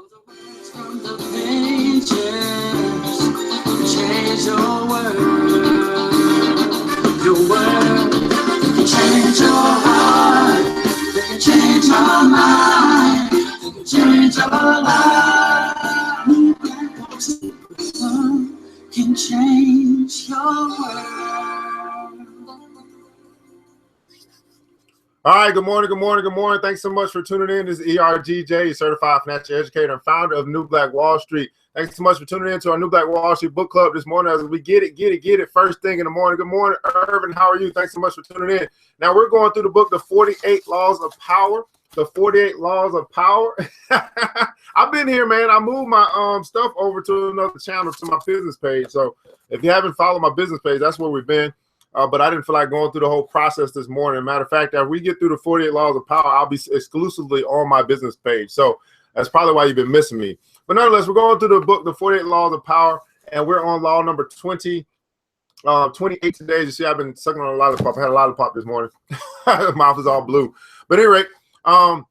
From the pages, change your world. Your world, you can change your heart, you can change your mind, you can change your life. New Black Wall Street can change your world. All right, good morning, good morning, good morning. Thanks so much for tuning in. This is ERGJ, Certified Financial Educator and founder of New Black Wall Street. Thanks so much for tuning in to our New Black Wall Street Book Club this morning as we get it first thing in the morning. Good morning, Irvin. How are you? Thanks so much for tuning in. Now, we're going through the book, The 48 Laws of Power. The 48 Laws of Power. I've been here, man. I moved my stuff over to another channel, to my business page. So if you haven't followed my business page, that's where we've been. But I didn't feel like going through the whole process this morning. Matter of fact, after we get through the 48 Laws of Power, I'll be exclusively on my business page. So that's probably why you've been missing me. But nonetheless, we're going through the book, The 48 Laws of Power, and we're on law number 28 today. You see, I've been sucking on a lollipop. I had a lollipop this morning. My mouth is all blue. But anyway, and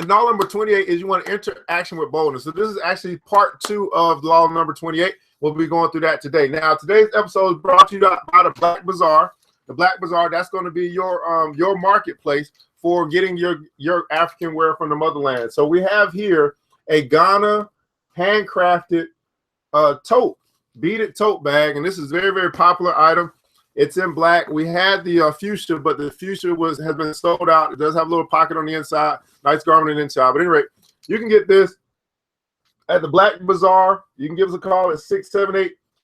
law number 28 is you want to enter action with boldness. So this is actually part 2 of law number 28. We'll be going through that today. Now, today's episode is brought to you by the Black Bazaar. The Black Bazaar, that's going to be your marketplace for getting your African wear from the motherland. So we have here a Ghana handcrafted tote, beaded tote bag, and this is a very, very popular item. It's in black. We had the fuchsia, but the fuchsia has been sold out. It does have a little pocket on the inside, nice garment on the inside. But anyway, you can get this at the Black Bazaar. You can give us a call at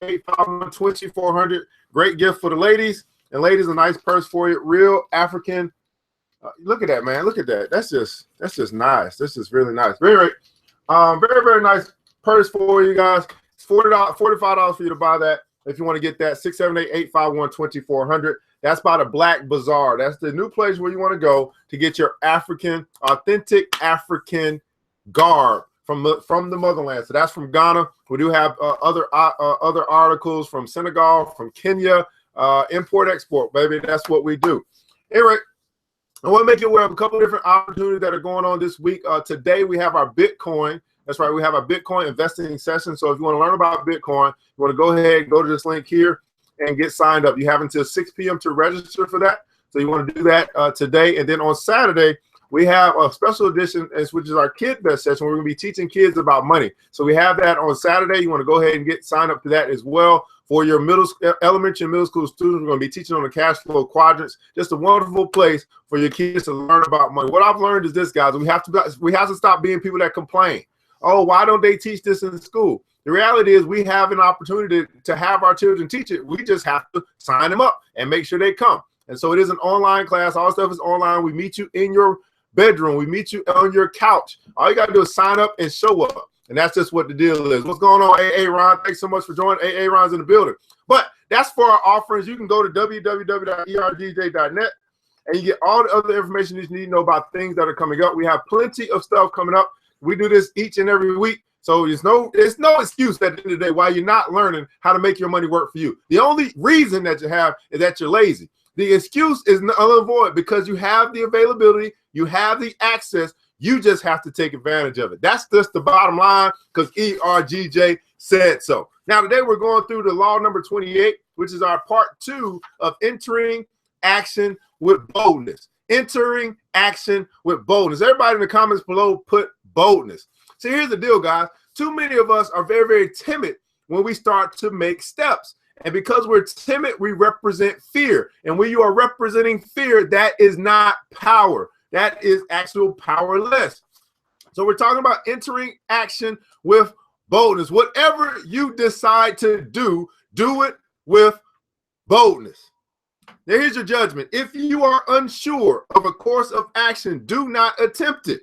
678-851-2400. Great gift for the ladies. And ladies, a nice purse for you. Real African. Look at that, man. Look at that. That's just nice. This is really nice. Very, very, very nice purse for you guys. It's $45 for you to buy that. If you want to get that, 678-851-2400. That's by the Black Bazaar. That's the new place where you want to go to get your African, authentic African garb from the motherland. So that's from Ghana. We do have other articles from Senegal, from Kenya, import export, baby. That's what we do. Anyway, I want to make you aware of a couple of different opportunities that are going on this week. Today we have our Bitcoin. That's right, we have a Bitcoin investing session. So if you want to learn about Bitcoin, you want to go ahead and go to this link here and get signed up. You have until 6 p.m. to register for that. So you want to do that today. And then on Saturday, we have a special edition, which is our Kid Best session. We're going to be teaching kids about money. So we have that on Saturday. You want to go ahead and get signed up to that as well. For your elementary and middle school students, we're going to be teaching on the cash flow quadrants. Just a wonderful place for your kids to learn about money. What I've learned is this, guys. We have to stop being people that complain. Oh, why don't they teach this in school? The reality is we have an opportunity to have our children teach it. We just have to sign them up and make sure they come. And so it is an online class. All stuff is online. We meet you in your bedroom. We meet you on your couch. All you got to do is sign up and show up. And that's just what the deal is. What's going on, AA Ron? Thanks so much for joining. AA Ron's in the building. But that's for our offerings. You can go to www.ergj.net and you get all the other information you need to know about things that are coming up. We have plenty of stuff coming up. We do this each and every week. So there's no excuse at the end of the day why you're not learning how to make your money work for you. The only reason that you have is that you're lazy. The excuse is null and void because you have the availability, you have the access, you just have to take advantage of it. That's just the bottom line because ERGJ said so. Now, today we're going through the law number 28, which is our part 2 of entering action with boldness. Entering action with boldness. Everybody in the comments below put boldness. So here's the deal, guys. Too many of us are very, very timid when we start to make steps. And because we're timid, we represent fear. And when you are representing fear, that is not power. That is actual powerless. So we're talking about entering action with boldness. Whatever you decide to do, do it with boldness. Now here's your judgment. If you are unsure of a course of action, do not attempt it.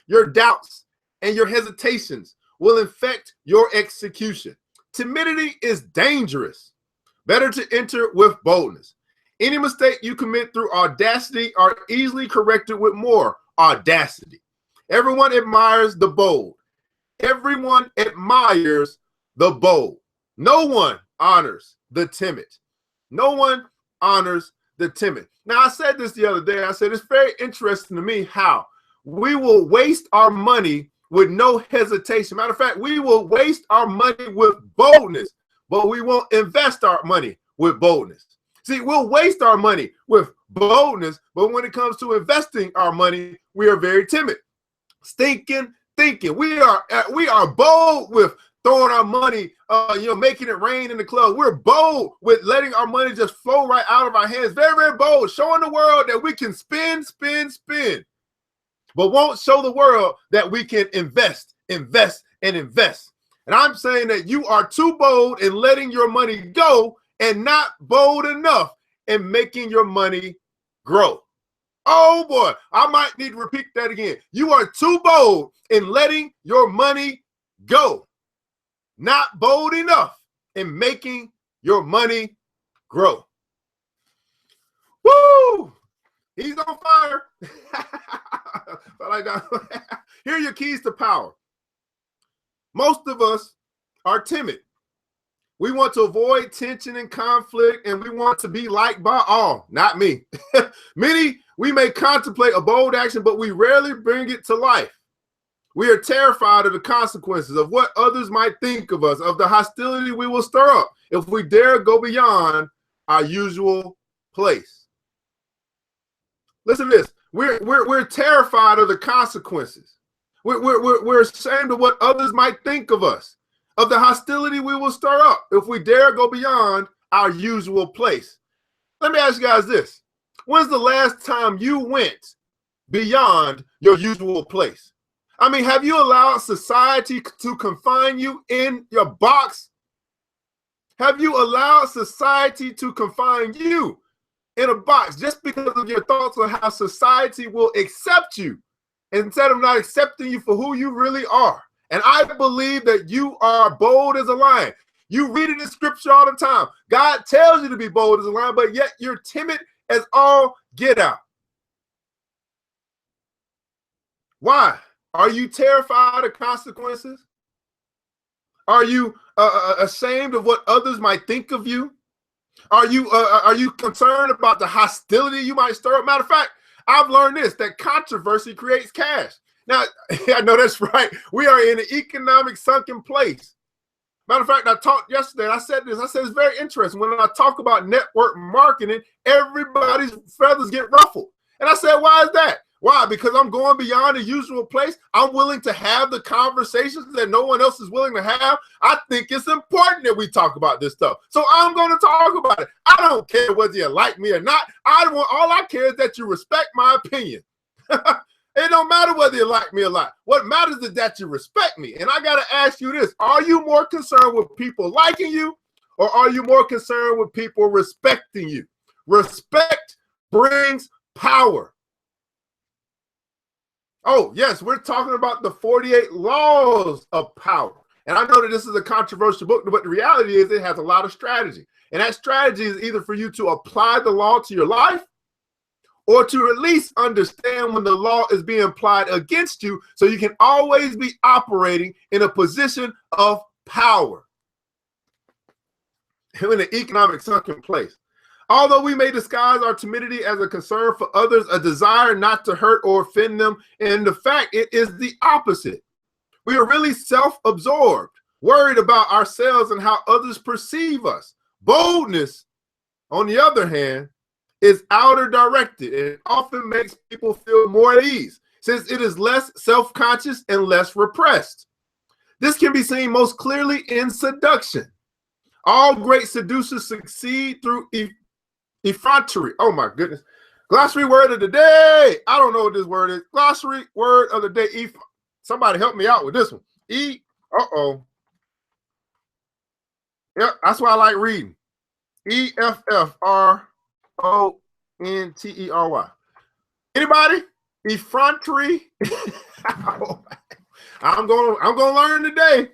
Your doubts and your hesitations will infect your execution. Timidity is dangerous. Better to enter with boldness. Any mistake you commit through audacity are easily corrected with more audacity. Everyone admires the bold. Everyone admires the bold. No one honors the timid. No one honors the timid. Now, I said this the other day. I said it's very interesting to me how we will waste our money with no hesitation. Matter of fact, we will waste our money with boldness, but we won't invest our money with boldness. See, we'll waste our money with boldness, but when it comes to investing our money, we are very timid. Stinking thinking. We are bold with throwing our money, making it rain in the club. We're bold with letting our money just flow right out of our hands. Very, very bold, showing the world that we can spend, but won't show the world that we can invest. And I'm saying that you are too bold in letting your money go and not bold enough in making your money grow. Oh boy, I might need to repeat that again. You are too bold in letting your money go, not bold enough in making your money grow. Woo! He's on fire. Here are your keys to power. Most of us are timid. We want to avoid tension and conflict, and we want to be liked by all. Not me. Many, we may contemplate a bold action, but we rarely bring it to life. We are terrified of the consequences, of what others might think of us, of the hostility we will stir up if we dare go beyond our usual place. Listen to this. We're terrified of the consequences. We're ashamed of what others might think of us, of the hostility we will stir up if we dare go beyond our usual place. Let me ask you guys this. When's the last time you went beyond your usual place? I mean, have you allowed society to confine you in your box? Have you allowed society to confine you in a box just because of your thoughts on how society will accept you instead of not accepting you for who you really are? And I believe that you are bold as a lion. You read it in scripture all the time. God tells you to be bold as a lion, but yet you're timid as all get out. Why? Are you terrified of consequences? Are you ashamed of what others might think of you? Are you concerned about the hostility you might stir up? Matter of fact, I've learned this, that controversy creates cash. Now, I know that's right. We are in an economic sunken place. Matter of fact, I talked yesterday, and I said this. I said it's very interesting. When I talk about network marketing, everybody's feathers get ruffled. And I said, why is that? Why? Because I'm going beyond the usual place. I'm willing to have the conversations that no one else is willing to have. I think it's important that we talk about this stuff. So I'm going to talk about it. I don't care whether you like me or not. All I care is that you respect my opinion. It don't matter whether you like me or not. What matters is that you respect me. And I got to ask you this. Are you more concerned with people liking you, or are you more concerned with people respecting you? Respect brings power. Oh, yes, we're talking about the 48 laws of power. And I know that this is a controversial book, but the reality is it has a lot of strategy. And that strategy is either for you to apply the law to your life, or to at least understand when the law is being applied against you, so you can always be operating in a position of power. In an economic sunken place. Although we may disguise our timidity as a concern for others, a desire not to hurt or offend them, in the fact it is the opposite. We are really self-absorbed, worried about ourselves and how others perceive us. Boldness, on the other hand, is outer directed, and it often makes people feel more at ease, since it is less self-conscious and less repressed. This can be seen most clearly in seduction. All great seducers succeed through effrontery. Oh my goodness. Glossary word of the day. I don't know what this word is. Glossary word of the day. Somebody help me out with this one. Yep, that's why I like reading. EFFRONTERY. Anybody? Effrontery. I'm gonna learn today.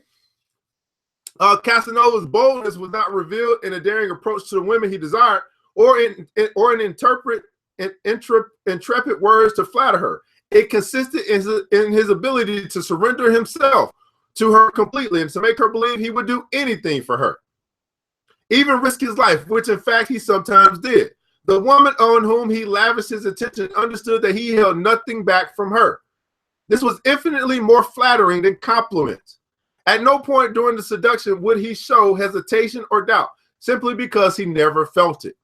Casanova's boldness was not revealed in a daring approach to the women he desired, or in intrepid words to flatter her. It consisted in his ability to surrender himself to her completely and to make her believe he would do anything for her, even risk his life, which in fact he sometimes did. The woman on whom he lavished his attention understood that he held nothing back from her. This was infinitely more flattering than compliments. At no point during the seduction would he show hesitation or doubt, simply because he never felt it.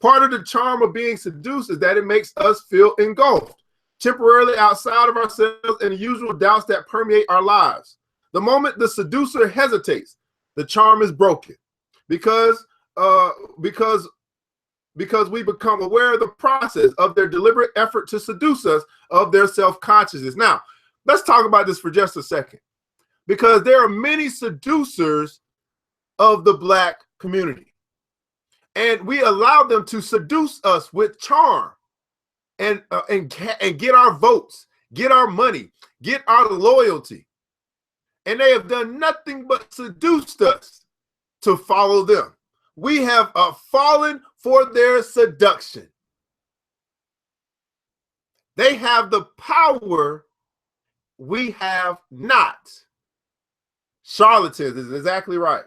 Part of the charm of being seduced is that it makes us feel engulfed, temporarily outside of ourselves and the usual doubts that permeate our lives. The moment the seducer hesitates, the charm is broken because we become aware of the process of their deliberate effort to seduce us, of their self-consciousness. Now, let's talk about this for just a second, because there are many seducers of the Black community. And we allow them to seduce us with charm and get our votes, get our money, get our loyalty. And they have done nothing but seduced us to follow them. We have fallen for their seduction. They have the power, we have not. Charlatans is exactly right.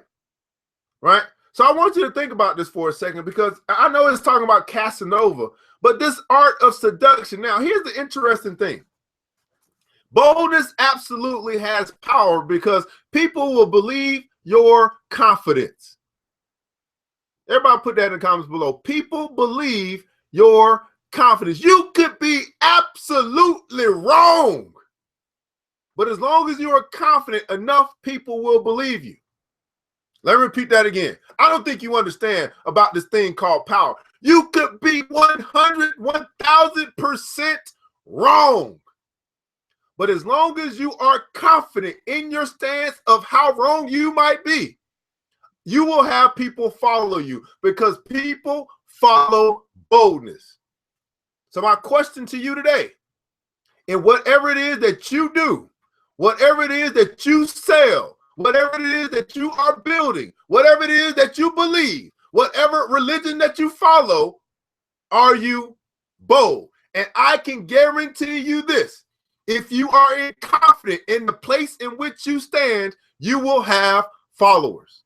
Right? So I want you to think about this for a second, because I know it's talking about Casanova, but this art of seduction. Now, here's the interesting thing. Boldness absolutely has power because people will believe your confidence. Everybody put that in the comments below. People believe your confidence. You could be absolutely wrong, but as long as you are confident, enough people will believe you. Let me repeat that again. I don't think you understand about this thing called power. You could be 100, 1000% wrong. But as long as you are confident in your stance of how wrong you might be, you will have people follow you, because people follow boldness. So my question to you today, in whatever it is that you do, whatever it is that you sell, whatever it is that you are building, whatever it is that you believe, whatever religion that you follow, are you bold? And I can guarantee you this: if you are confident in the place in which you stand, you will have followers.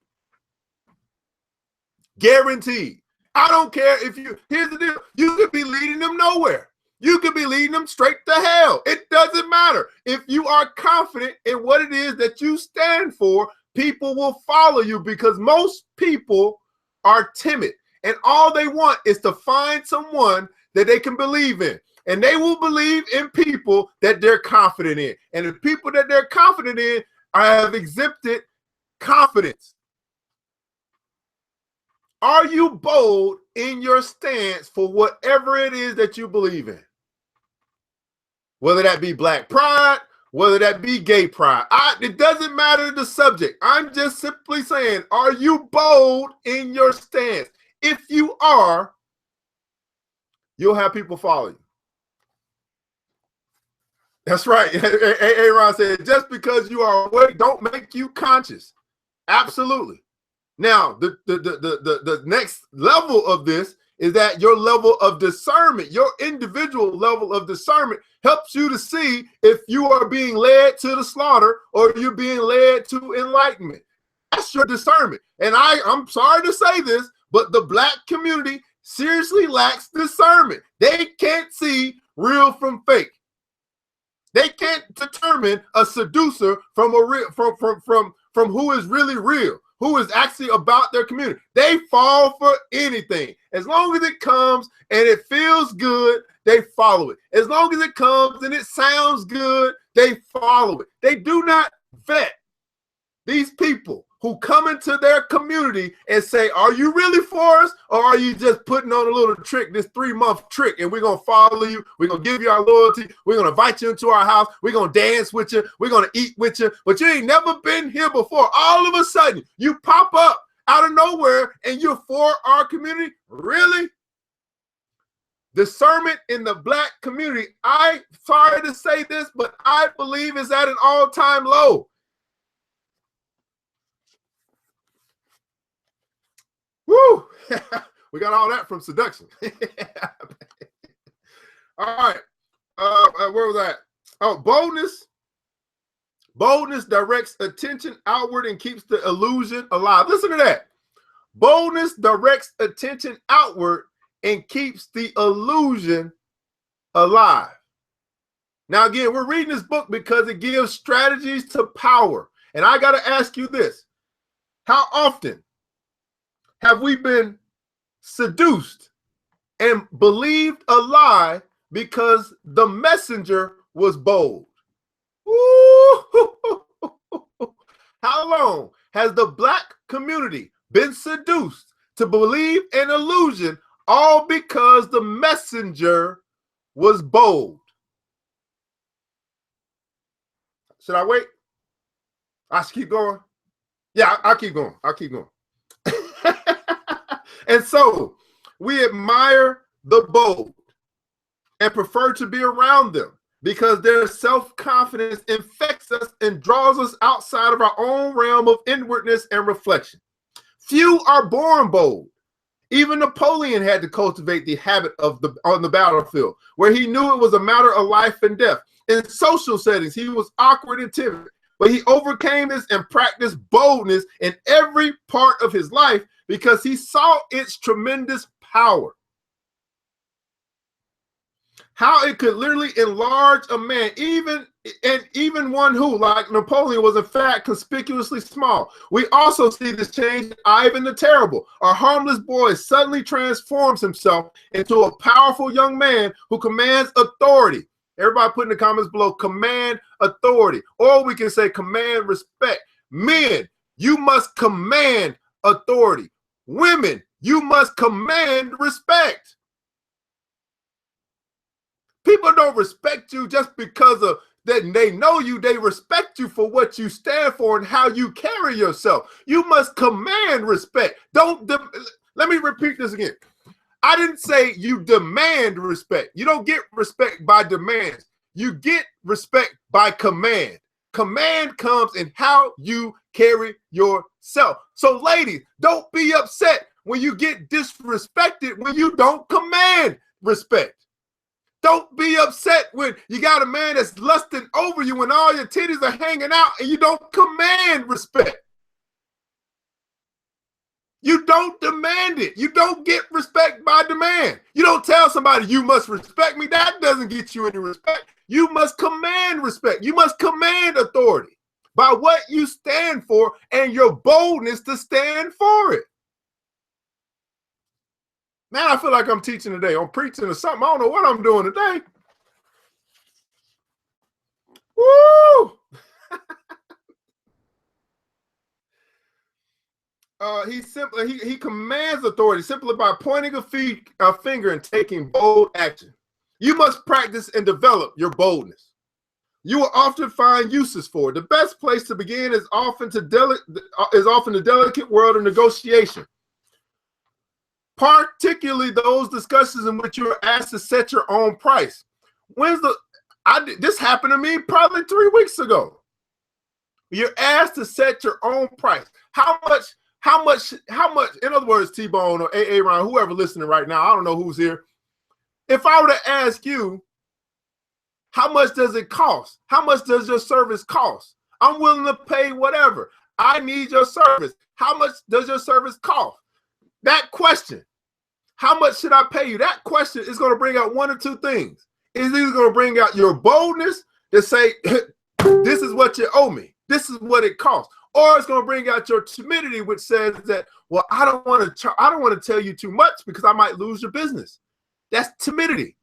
Guaranteed. I don't care if you, here's the deal, you could be leading them nowhere. You could be leading them straight to hell. It doesn't matter. If you are confident in what it is that you stand for, people will follow you, because most people are timid and all they want is to find someone that they can believe in. And they will believe in people that they're confident in. And the people that they're confident in have exhibited confidence. Are you bold in your stance for whatever it is that you believe in? Whether that be Black pride, whether that be gay pride, it doesn't matter the subject. I'm just simply saying, are you bold in your stance? If you are, you'll have people follow you. That's right. Aaron said, just because you are awake don't make you conscious. Absolutely. Now, the next level of this is that your level of discernment, your individual level of discernment, helps you to see if you are being led to the slaughter or you're being led to enlightenment. That's your discernment. And I'm sorry to say this, but the Black community seriously lacks discernment. They can't see real from fake. They can't determine a seducer from a real, from who is really real, who is actually about their community. They fall for anything. As long as it comes and it feels good, they follow it. As long as it comes and it sounds good, they follow it. They do not vet these people who come into their community and say, are you really for us, or are you just putting on a little trick, this 3-month trick, and we're going to follow you, we're going to give you our loyalty, we're going to invite you into our house, we're going to dance with you, we're going to eat with you, but you ain't never been here before. All of a sudden, you pop up out of nowhere and you're for our community? Really? Discernment in the Black community, I'm sorry to say this, but I believe is at an all-time low. Woo! We got all that from seduction. All right. Where was that? Oh, boldness. Boldness directs attention outward and keeps the illusion alive. Listen to that. Boldness directs attention outward and keeps the illusion alive. Now, again, we're reading this book because it gives strategies to power. And I got to ask you this. How often have we been seduced and believed a lie because the messenger was bold? Woo! How long has the Black community been seduced to believe an illusion all because the messenger was bold? Should I wait? I should keep going. Yeah, I'll keep going. I'll keep going. And so we admire the bold and prefer to be around them because their self-confidence infects us and draws us outside of our own realm of inwardness and reflection. Few are born bold. Even Napoleon had to cultivate the habit of on the battlefield, where he knew it was a matter of life and death. In social settings, he was awkward and timid, but he overcame this and practiced boldness in every part of his life because he saw its tremendous power. How it could literally enlarge a man, even one who, like Napoleon, was in fact conspicuously small. We also see this change in Ivan the Terrible. A harmless boy suddenly transforms himself into a powerful young man who commands authority. Everybody put in the comments below, command authority. Or we can say command respect. Men, you must command authority. Women, you must command respect. People don't respect you just because of that they know you. They respect you for what you stand for and how you carry yourself. You must command respect. Let me repeat this again. I didn't say you demand respect. You don't get respect by demands. You get respect by command. Command comes in how you carry yourself. So ladies, don't be upset when you get disrespected when you don't command respect. Don't be upset when you got a man that's lusting over you when all your titties are hanging out and you don't command respect. You don't demand it. You don't get respect by demand. You don't tell somebody you must respect me. That doesn't get you any respect. You must command respect. You must command authority by what you stand for and your boldness to stand for it. Now I feel like I'm teaching today. I'm preaching or something. I don't know what I'm doing today. Woo! He commands authority simply by pointing a finger and taking bold action. You must practice and develop your boldness. You will often find uses for it. The best place to begin is often the delicate world of negotiation, particularly those discussions in which you are asked to set your own price. This happened to me probably 3 weeks ago. You're asked to set your own price. How much, in other words, T-Bone or AA Ron, whoever listening right now, I don't know who's here. If I were to ask you, how much does it cost? How much does your service cost? I'm willing to pay whatever. I need your service. How much does your service cost? That question, how much should I pay you? That question is going to bring out one or two things. It's either going to bring out your boldness to say, this is what you owe me. This is what it costs. Or it's going to bring out your timidity, which says that, well, I don't want to tell you too much because I might lose your business. That's timidity.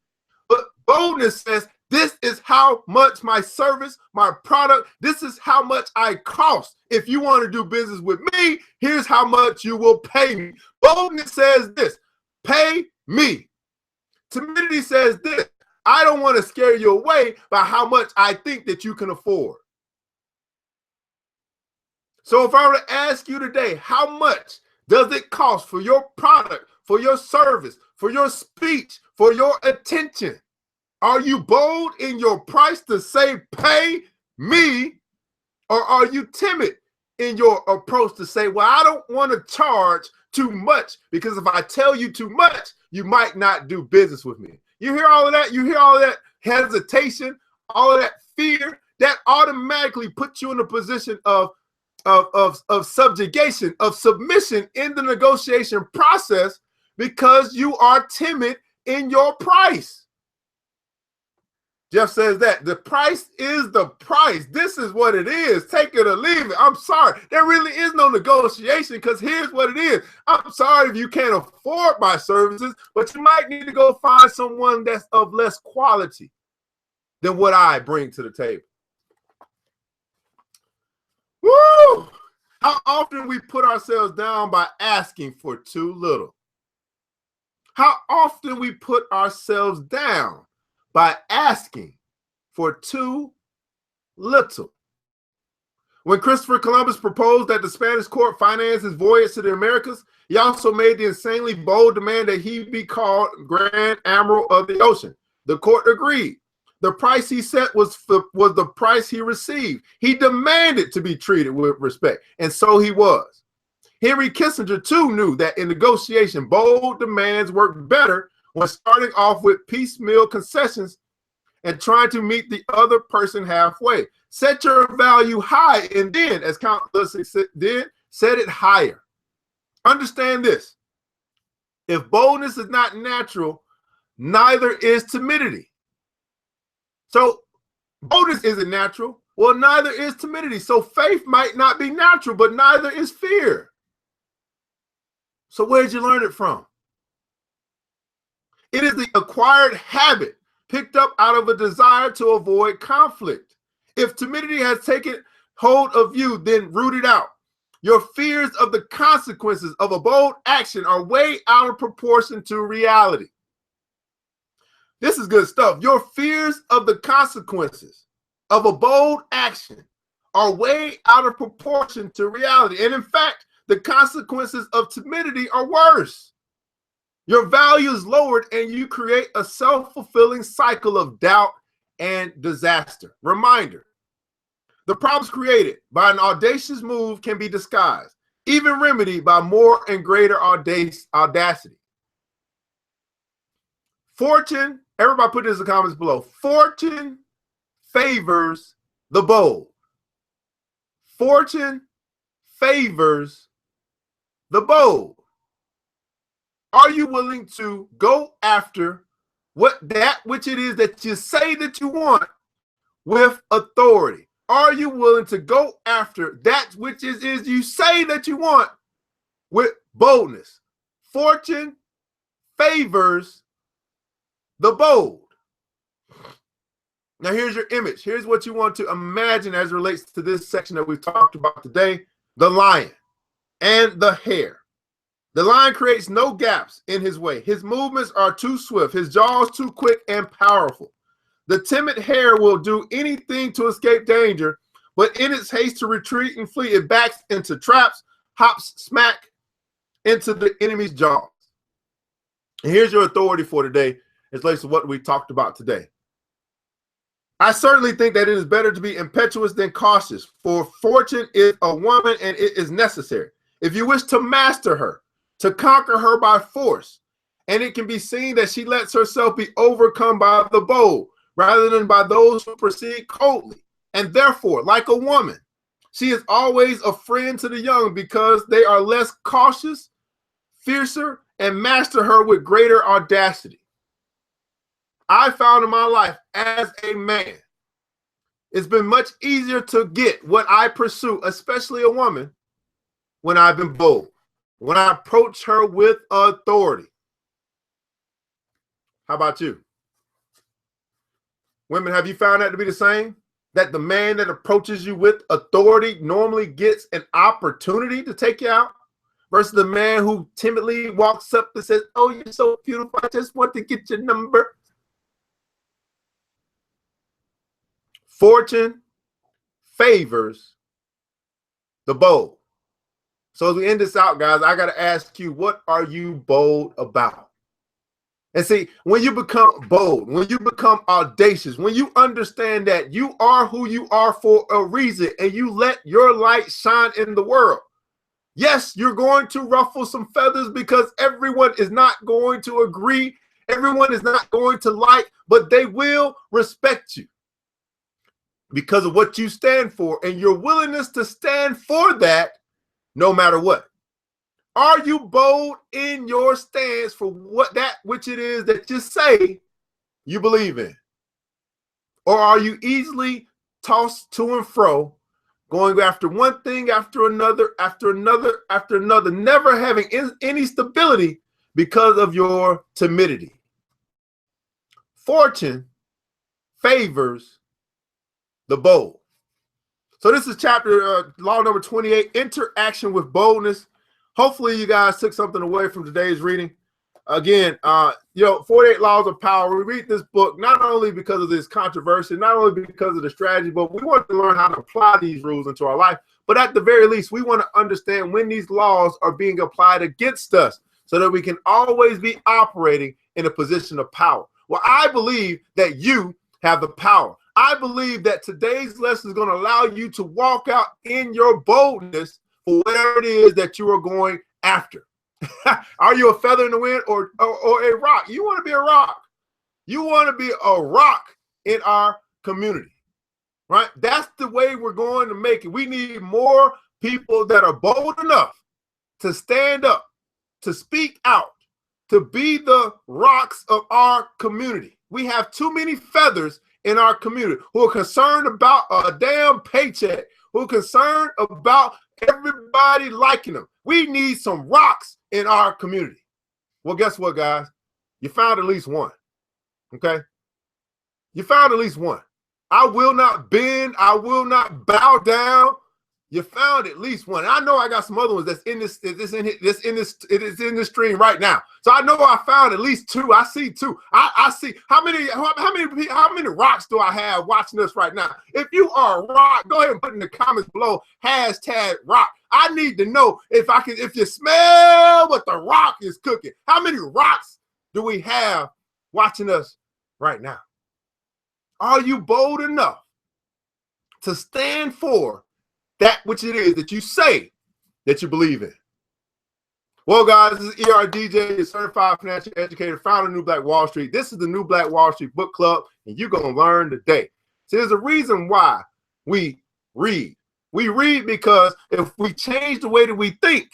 But boldness says, this is how much my service, my product, this is how much I cost. If you want to do business with me, here's how much you will pay me. Boldness says this, pay me. Timidity says this, I don't want to scare you away by how much I think that you can afford. So if I were to ask you today, how much does it cost for your product, for your service, for your speech, for your attention? Are you bold in your price to say, pay me? Or are you timid in your approach to say, well, I don't want to charge too much because if I tell you too much, you might not do business with me. You hear all of that? You hear all of that hesitation, all of that fear? That automatically puts you in a position of subjugation, of submission in the negotiation process because you are timid in your price. Jeff says that the price is the price. This is what it is. Take it or leave it. I'm sorry. There really is no negotiation, because here's what it is. I'm sorry if you can't afford my services, but you might need to go find someone that's of less quality than what I bring to the table. Woo! How often we put ourselves down by asking for too little. How often we put ourselves down by asking for too little. When Christopher Columbus proposed that the Spanish court finance his voyage to the Americas, he also made the insanely bold demand that he be called Grand Admiral of the Ocean. The court agreed. The price he set was the price he received. He demanded to be treated with respect, and so he was. Henry Kissinger, too, knew that in negotiation, bold demands work better when starting off with piecemeal concessions and trying to meet the other person halfway. Set your value high, and then, as Count Lussick did, set it higher. Understand this. If boldness is not natural, neither is timidity. So boldness isn't natural. Well, neither is timidity. So faith might not be natural, but neither is fear. So where did you learn it from? It is the acquired habit picked up out of a desire to avoid conflict. If timidity has taken hold of you, then root it out. Your fears of the consequences of a bold action are way out of proportion to reality. This is good stuff. Your fears of the consequences of a bold action are way out of proportion to reality. And in fact, the consequences of timidity are worse. Your value is lowered, and you create a self-fulfilling cycle of doubt and disaster. Reminder, the problems created by an audacious move can be disguised, even remedied by more and greater audacity. Fortune, everybody put this in the comments below. Fortune favors the bold. Fortune favors the bold. Are you willing to go after that which it is that you say that you want with authority? Are you willing to go after that which is you say that you want with boldness? Fortune favors the bold. Now here's your image. Here's what you want to imagine as it relates to this section that we've talked about today: the lion and the hare. The lion creates no gaps in his way. His movements are too swift, his jaws too quick and powerful. The timid hare will do anything to escape danger, but in its haste to retreat and flee, it backs into traps, hops smack into the enemy's jaws. And here's your authority for today as relates to what we talked about today. I certainly think that it is better to be impetuous than cautious, for fortune is a woman and it is necessary. If you wish to master her, to conquer her by force, and it can be seen that she lets herself be overcome by the bold rather than by those who proceed coldly. And therefore, like a woman, she is always a friend to the young because they are less cautious, fiercer, and master her with greater audacity. I found in my life as a man, it's been much easier to get what I pursue, especially a woman, when I've been bold, when I approach her with authority. How about you? Women, have you found that to be the same? That the man that approaches you with authority normally gets an opportunity to take you out versus the man who timidly walks up and says, "Oh, you're so beautiful, I just want to get your number." Fortune favors the bold. So as we end this out, guys, I got to ask you, what are you bold about? And see, when you become bold, when you become audacious, when you understand that you are who you are for a reason and you let your light shine in the world. Yes, you're going to ruffle some feathers because everyone is not going to agree. Everyone is not going to like, but they will respect you because of what you stand for and your willingness to stand for that no matter what. Are you bold in your stance for that which it is that you say you believe in? Or are you easily tossed to and fro, going after one thing after another, after another, after another, never having any stability because of your timidity? Fortune favors the bold. So this is chapter law number 28, interaction with boldness. Hopefully you guys took something away from today's reading. Again, 48 Laws of Power. We read this book not only because of this controversy, not only because of the strategy, but we want to learn how to apply these rules into our life. But at the very least, we want to understand when these laws are being applied against us so that we can always be operating in a position of power. Well, I believe that you have the power. I believe that today's lesson is going to allow you to walk out in your boldness for whatever it is that you are going after. Are you a feather in the wind or a rock? You want to be a rock. You want to be a rock in our community, right? That's the way we're going to make it. We need more people that are bold enough to stand up, to speak out, to be the rocks of our community. We have too many feathers in our community who are concerned about a damn paycheck, who are concerned about everybody liking them. We need some rocks in our community. Well, guess what, guys? You found at least one, okay? You found at least one. I will not bend. I will not bow down. You found at least one. And I know I got some other ones that's in this. It is in this stream right now. So I know I found at least two. I see two. I see how many rocks do I have watching us right now? If you are a rock, go ahead and put in the comments below #rock. I need to know if you smell what the rock is cooking. How many rocks do we have watching us right now? Are you bold enough to stand for that which it is that you say that you believe in? Well, guys, this is ERGJ, certified financial educator, founder of New Black Wall Street. This is the New Black Wall Street Book Club, and you're going to learn today. So there's a reason why we read. We read because if we change the way that we think,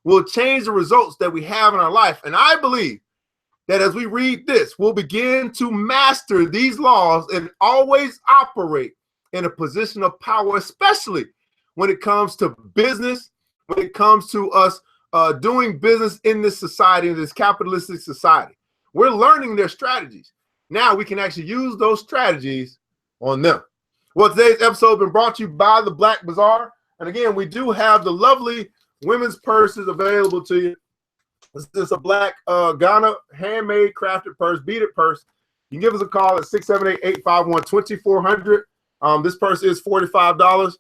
we'll change the results that we have in our life. And I believe that as we read this, we'll begin to master these laws and always operate in a position of power, especially when it comes to business, when it comes to us doing business in this society, in this capitalistic society. We're learning their strategies. Now we can actually use those strategies on them. Well, today's episode has been brought to you by the Black Bazaar. And again, we do have the lovely women's purses available to you. This is a black Ghana handmade crafted purse, beaded purse. You can give us a call at 678-851-2400. This purse is $45.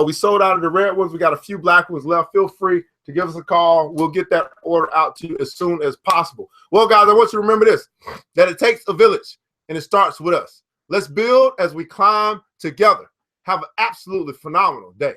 We sold out of the red ones. We got a few black ones left. Feel free to give us a call. We'll get that order out to you as soon as possible. Well, guys, I want you to remember this, that it takes a village and it starts with us. Let's build as we climb together. Have an absolutely phenomenal day.